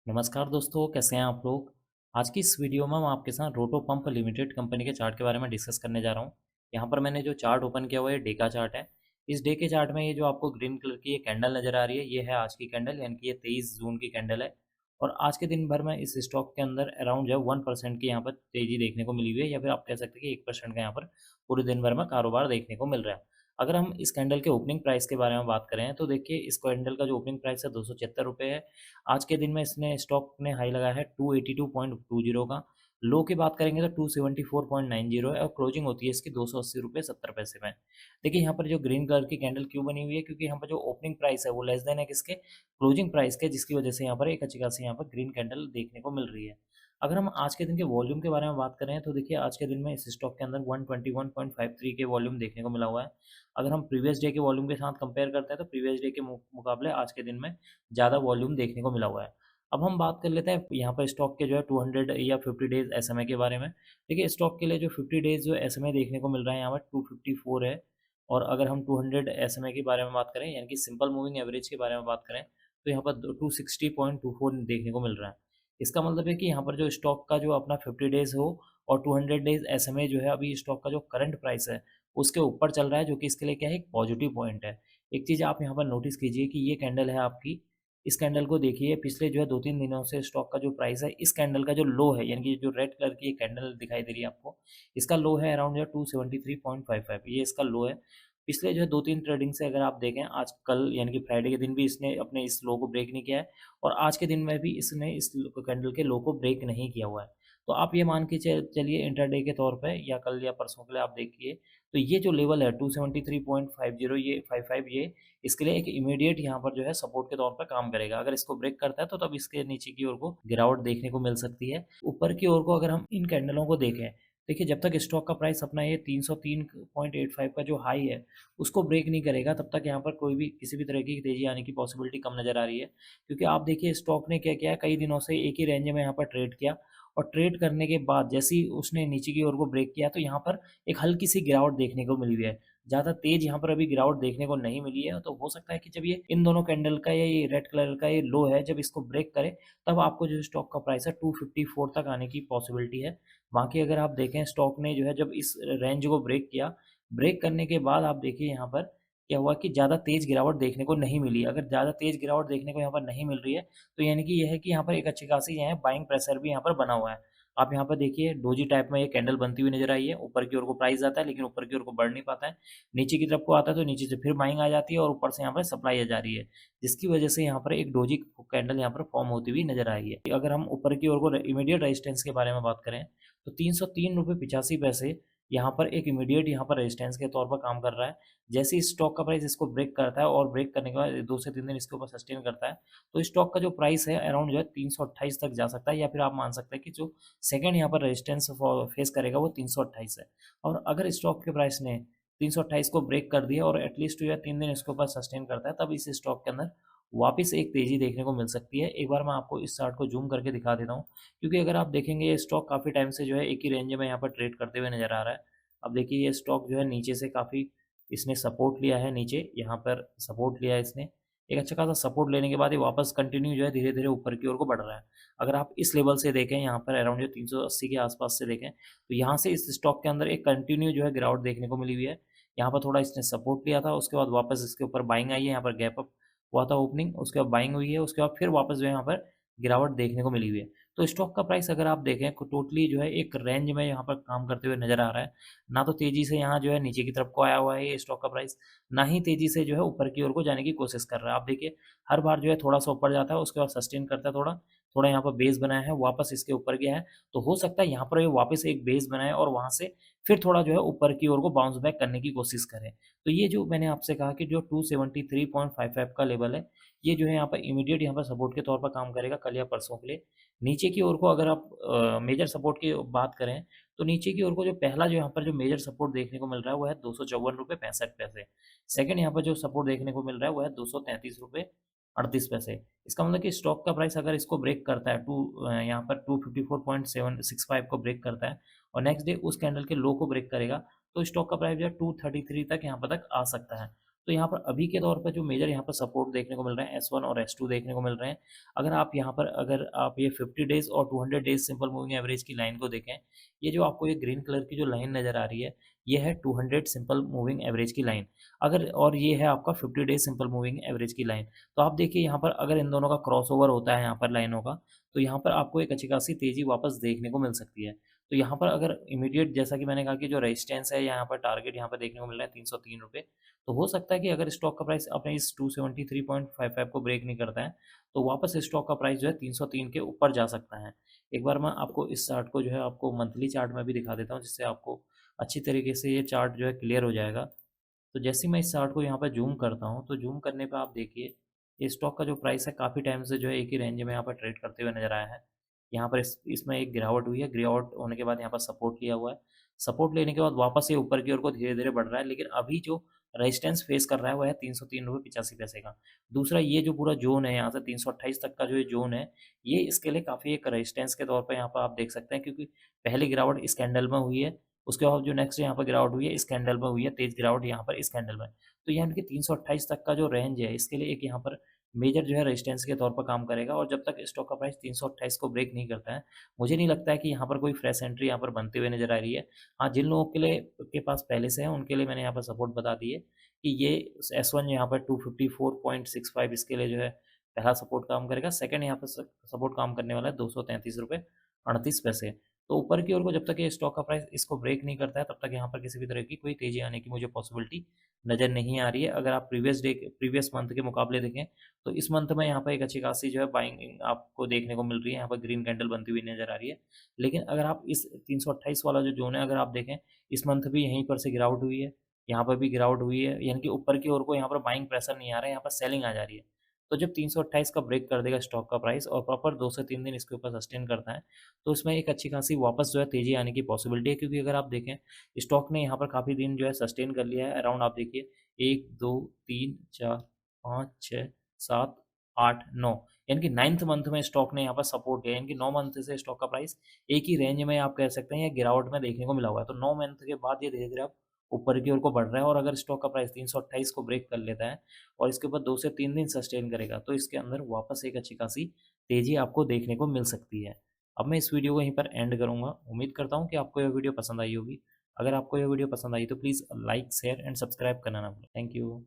नमस्कार दोस्तों, कैसे हैं आप लोग। आज की इस वीडियो में मैं आपके साथ रोटो पंप लिमिटेड कंपनी के चार्ट के बारे में डिस्कस करने जा रहा हूं। यहां पर मैंने जो चार्ट ओपन किया हुआ है डे का चार्ट है। इस डे के चार्ट में ये जो आपको ग्रीन कलर की ये कैंडल नज़र आ रही है, ये है आज की कैंडल, यानी कि ये 23 जून की कैंडल है। और आज के दिन भर में इस स्टॉक के अंदर अराउंड जो है 1% की यहाँ पर तेज़ी देखने को मिली हुई है, या फिर आप कह सकते हैं कि 1% का यहाँ पर पूरे दिन भर में कारोबार देखने को मिल रहा है। अगर हम इस कैंडल के ओपनिंग प्राइस के बारे में बात करें तो देखिए, इस कैंडल का जो ओपनिंग प्राइस है 276 रुपये है। आज के दिन में इसने स्टॉक ने हाई लगाया है 282.20 का। लो की बात करेंगे तो 274.90 है और क्लोजिंग होती है इसकी 280 रुपये 70 पैसे में। देखिए यहाँ पर जो ग्रीन कलर की कैंडल क्यों बनी हुई है, क्योंकि यहाँ पर जो ओपनिंग प्राइस है वो लेस देन है किसके, क्लोजिंग प्राइस के, जिसकी वजह से यहाँ पर एक अच्छी खासी यहाँ पर ग्रीन कैंडल देखने को मिल रही है। अगर हम आज के दिन के वॉल्यूम के बारे में बात करें तो देखिए, आज के दिन में इस स्टॉक के अंदर 121.53 के वॉल्यूम देखने को मिला हुआ है। अगर हम प्रीवियस डे के वॉल्यूम के साथ कंपेयर करते हैं तो प्रीवियस डे के मुकाबले आज के दिन में ज़्यादा वॉल्यूम देखने को मिला हुआ है। अब हम बात कर लेते हैं यहाँ पर स्टॉक के जो है 200 या 50 डेज़ एसएमए के बारे में। देखिए, स्टॉक के लिए जो 50 डेज़ जो एसएमए देखने को मिल रहा है यहाँ पर 254 है। और अगर हम 200 एसएमए के बारे में बात करें, यानी कि सिंपल मूविंग एवरेज के बारे में बात करें, तो यहाँ पर 260.24 देखने को मिल रहा है। इसका मतलब है कि यहाँ पर जो स्टॉक का जो अपना 50 डेज़ हो और 200 डेज़ एसएमए जो है, अभी स्टॉक का जो करंट प्राइस है उसके ऊपर चल रहा है, जो कि इसके लिए क्या है, एक पॉजिटिव पॉइंट है। एक चीज़ आप यहाँ पर नोटिस कीजिए कि ये कैंडल है आपकी, इस कैंडल को देखिए, पिछले जो है 2-3 दिनों से स्टॉक का जो प्राइस है, इस कैंडल का जो लो है, यानी कि जो रेड कलर की ये कैंडल दिखाई दे रही है आपको, इसका लो है अराउंड जो है 273.55, ये इसका लो है। पिछले जो है 2-3 ट्रेडिंग से अगर आप देखें, आज कल यानी कि फ्राइडे के दिन भी इसने अपने इस लो को ब्रेक नहीं किया है, और आज के दिन में भी इसने इस कैंडल के लो को ब्रेक नहीं किया हुआ है। तो आप ये मान के चलिए इंटरडे के तौर पे, या कल या परसों के लिए आप देखिए, तो ये जो लेवल है 273.50, ये 55, ये इसके लिए एक इमीडिएट यहाँ पर जो है सपोर्ट के तौर पर काम करेगा। अगर इसको ब्रेक करता है तो तब इसके नीचे की ओर को गिरावट देखने को मिल सकती है। ऊपर की ओर को अगर हम इन कैंडलों को देखें, देखिए, जब तक स्टॉक का प्राइस अपना ये 303.85 का जो हाई है उसको ब्रेक नहीं करेगा, तब तक यहाँ पर कोई भी किसी भी तरह की तेजी आने की पॉसिबिलिटी कम नज़र आ रही है। क्योंकि आप देखिए, स्टॉक ने क्या किया है, कई दिनों से एक ही रेंज में यहाँ पर ट्रेड किया, और ट्रेड करने के बाद जैसे ही उसने नीचे की ओर को ब्रेक किया, तो यहाँ पर एक हल्की सी गिरावट देखने को मिली हुई है। ज़्यादा तेज़ यहाँ पर अभी गिरावट देखने को नहीं मिली है, तो हो सकता है कि जब ये इन दोनों कैंडल का, या ये रेड कलर का ये लो है, जब इसको ब्रेक करे, तब आपको जो स्टॉक का प्राइस है 254 तक आने की पॉसिबिलिटी है। बाकी अगर आप देखें, स्टॉक ने जो है जब इस रेंज को ब्रेक किया, ब्रेक करने के बाद आप देखिए यहाँ पर क्या हुआ कि ज़्यादा तेज़ गिरावट देखने को नहीं मिली। अगर ज़्यादा तेज़ गिरावट देखने को यहाँ पर नहीं मिल रही है, तो यानी कि ये है कि यहाँ पर एक अच्छी खासी यहाँ बाइंग प्रेशर भी यहाँ पर बना हुआ है। आप यहाँ पर देखिए, डोजी टाइप में ये कैंडल बनती हुई नज़र आई है। ऊपर की ओर को प्राइस आता है, लेकिन ऊपर की ओर को बढ़ नहीं पाता है। नीचे की तरफ को आता है तो नीचे से फिर बाइंग आ जाती है, और ऊपर से यहाँ पर सप्लाई आ जा रही है, जिसकी वजह से यहाँ पर एक डोजी कैंडल यहाँ पर फॉर्म होती हुई नज़र आई है। अगर हम ऊपर की ओर को इमीडिएट रेजिस्टेंस के बारे में बात करें, तो 303.85 यहाँ पर एक इमीडिएट यहाँ पर रेजिस्टेंस के तौर पर काम कर रहा है। जैसे ही स्टॉक का प्राइस इसको ब्रेक करता है, और ब्रेक करने के बाद 2 से 3 दिन इसके ऊपर सस्टेन करता है, तो स्टॉक का जो प्राइस है अराउंड जो है 328 तक जा सकता है, या फिर आप मान सकते हैं कि जो सेकंड यहाँ पर रेजिस्टेंस फेस करेगा वो 328 है। और अगर स्टॉक के प्राइस ने 328 को ब्रेक कर दिया और एटलीस्ट जो है 3 दिन इसके ऊपर सस्टेन करता है, तब इस स्टॉक के अंदर वापस एक तेज़ी देखने को मिल सकती है। एक बार मैं आपको इस चार्ट को जूम करके दिखा देता हूँ, क्योंकि अगर आप देखेंगे, ये स्टॉक काफ़ी टाइम से जो है एक ही रेंज में यहाँ पर ट्रेड करते हुए नज़र आ रहा है। अब देखिए, ये स्टॉक जो है नीचे से काफ़ी इसने सपोर्ट लिया है, नीचे यहाँ पर सपोर्ट लिया है इसने। एक अच्छा खासा सपोर्ट लेने के बाद ये वापस कंटिन्यू जो है धीरे-धीरे ऊपर की ओर को बढ़ रहा है। अगर आप इस लेवल से देखें, यहाँ पर अराउंड जो 380 के आस-पास से देखें, तो यहाँ से इस स्टॉक के अंदर एक कंटिन्यू जो है गिरावट देखने को मिली हुई है। यहाँ पर थोड़ा इसने सपोर्ट लिया था, उसके बाद वापस इसके ऊपर बाइंग आई है, यहाँ पर गैप अप हुआ था ओपनिंग, उसके बाद बाइंग हुई है, उसके बाद फिर वापस जो है यहाँ पर गिरावट देखने को मिली हुई है। तो स्टॉक का प्राइस अगर आप देखें, टोटली जो है एक रेंज में यहाँ पर काम करते हुए नज़र आ रहा है। ना तो तेज़ी से यहाँ जो है नीचे की तरफ को आया हुआ है ये स्टॉक का प्राइस, ना ही तेज़ी से जो है ऊपर की ओर को जाने की कोशिश कर रहा है। आप देखिए, हर बार जो है थोड़ा-सा ऊपर जाता है, उसके बाद सस्टेन करता है थोड़ा, थोड़ा यहाँ पर बेस बनाया है, वापस इसके ऊपर गया है। तो हो सकता है यहाँ पर ये वापस एक बेस बनाए और वहाँ से फिर थोड़ा जो है ऊपर की ओर को बाउंस बैक करने की कोशिश करें। तो ये जो मैंने आपसे कहा कि जो 273.55 का लेवल है, ये जो है यहाँ पर इमीडिएट यहाँ पर सपोर्ट के तौर पर काम करेगा कल या परसों के लिए। नीचे की ओर को अगर आप मेजर सपोर्ट की बात करें, तो नीचे की ओर को जो पहला जो यहाँ पर जो मेजर सपोर्ट देखने को मिल रहा है वो है ₹254.65। सेकंड यहाँ पर जो सपोर्ट देखने को मिल रहा है वो है ₹233.38। इसका मतलब कि स्टॉक का प्राइस अगर इसको ब्रेक करता है, यहाँ पर 254.765 को ब्रेक करता है, और नेक्स्ट डे उस कैंडल के लो को ब्रेक करेगा, तो स्टॉक का प्राइस जो है 233 तक यहाँ पर तक आ सकता है। तो यहाँ पर अभी के तौर पर जो मेजर यहाँ पर सपोर्ट देखने को मिल रहे हैं S1 और S2 देखने को मिल रहे हैं। अगर आप ये 50 डेज़ और 200 डेज़ सिंपल मूविंग एवरेज की लाइन को देखें, ये जो आपको ये ग्रीन कलर की जो लाइन नज़र आ रही है, ये है 200 सिंपल मूविंग एवरेज की लाइन। अगर और ये है आपका 50 डेज़ सिंपल मूविंग एवरेज की लाइन। तो आप देखिए यहाँ पर अगर इन दोनों का क्रॉसओवर होता है यहाँ पर लाइनों का, तो यहाँ पर आपको एक अच्छी खासी तेज़ी वापस देखने को मिल सकती है। तो यहाँ पर अगर इमीडिएट जैसा कि मैंने कहा कि जो रेजिस्टेंस है यहाँ पर टारगेट यहाँ पर देखने को मिल रहा है ₹303, तो हो सकता है कि अगर स्टॉक का प्राइस अपने इस 273.55 को ब्रेक नहीं करता है, तो वापस स्टॉक का प्राइस जो है 303 के ऊपर जा सकता है। एक बार मैं आपको इस चार्ट को जो है आपको मंथली चार्ट में भी दिखा देता हूँ, जिससे आपको अच्छी तरीके से ये चार्ट जो है क्लियर हो जाएगा। तो जैसे ही मैं इस चार्ट को यहाँ पर ज़ूम करता हूँ, तो ज़ूम करने पे आप देखिए, ये स्टॉक का जो प्राइस है काफ़ी टाइम से जो है एक ही रेंज में यहाँ पर ट्रेड करते हुए नज़र आया है। यहाँ पर इसमें एक गिरावट हुई है, गिरावट होने के बाद यहाँ पर सपोर्ट लिया हुआ है। सपोर्ट लेने के बाद वापस ये ऊपर की ओर को धीरे-धीरे बढ़ रहा है, लेकिन अभी जो रेजिस्टेंस फेस कर रहा है वो है ₹303.85 का। दूसरा ये जो पूरा ज़ोन है यहाँ से 328 तक का जो ये ज़ोन है, ये इसके लिए काफ़ी एक रेजिस्टेंस के तौर पे यहाँ पर आप देख सकते हैं, क्योंकि पहली गिरावट इस कैंडल में हुई है, उसके बाद जो नेक्स्ट यहाँ पर गिरावट हुई है इस कैंडल में हुई है, तेज़ गिरावट यहाँ पर इस कैंडल में। तो यानी कि 328 तक का जो रेंज है, इसके लिए एक यहाँ पर मेजर जो है रेजिस्टेंस के तौर पर काम करेगा, और जब तक स्टॉक का प्राइस 328 को ब्रेक नहीं करता है, मुझे नहीं लगता है कि यहाँ पर कोई फ्रेश एंट्री यहाँ पर बनते हुए नज़र आ रही है। हाँ, जिन लोगों के पास पहले से है, उनके लिए मैंने यहाँ पर सपोर्ट बता दी है कि ये S1 यहाँ पर 254.65 इसके लिए जो है पहला सपोर्ट काम करेगा। सेकंड यहाँ पर सपोर्ट काम करने वाला है ₹233.38। तो ऊपर की ओर को जब तक ये स्टॉक का प्राइस इसको ब्रेक नहीं करता है, तब तक यहाँ पर किसी भी तरह की कोई तेज़ी आने की मुझे पॉसिबिलिटी नज़र नहीं आ रही है। अगर आप प्रीवियस मंथ के मुकाबले देखें, तो इस मंथ में यहाँ पर एक अच्छी खासी जो है बाइंग आपको देखने को मिल रही है, यहाँ पर ग्रीन कैंडल बनती हुई नज़र आ रही है। लेकिन अगर आप इस 328 वाला जो ज़ोन है अगर आप देखें, इस मंथ भी यहीं पर से गिरावट हुई है, यहाँ पर भी गिरावट हुई है, यानी कि ऊपर की ओर को यहाँ पर बाइंग प्रेशर नहीं आ रहा है, यहाँ पर सेलिंग आ जा रही है। तो जब 328 का ब्रेक कर देगा स्टॉक का प्राइस और प्रॉपर 2 से 3 दिन इसके ऊपर सस्टेन करता है, तो इसमें एक अच्छी खासी वापस जो है तेज़ी आने की पॉसिबिलिटी है, क्योंकि अगर आप देखें, स्टॉक ने यहाँ पर काफ़ी दिन जो है सस्टेन कर लिया है। अराउंड आप देखिए 1, 2, 3, 4, 5, 6, 7, 8, 9, यानी कि 9th मंथ में स्टॉक ने यहाँ पर सपोर्ट किया, यानी कि 9 मंथ से स्टॉक का प्राइस एक ही रेंज में आप कह सकते हैं या गिरावट में देखने को मिला हुआ है। तो 9 मंथ के बाद ये धीरे-धीरे अब ऊपर की ओर को बढ़ रहा है, और अगर स्टॉक का प्राइस 328 को ब्रेक कर लेता है और इसके ऊपर 2 से 3 दिन सस्टेन करेगा, तो इसके अंदर वापस एक अच्छी खासी तेज़ी आपको देखने को मिल सकती है। अब मैं इस वीडियो को यहीं पर एंड करूँगा। उम्मीद करता हूँ कि आपको यह वीडियो पसंद आई होगी। अगर आपको यह वीडियो पसंद आई तो please like, share and subscribe करना ना भूलें। Thank you.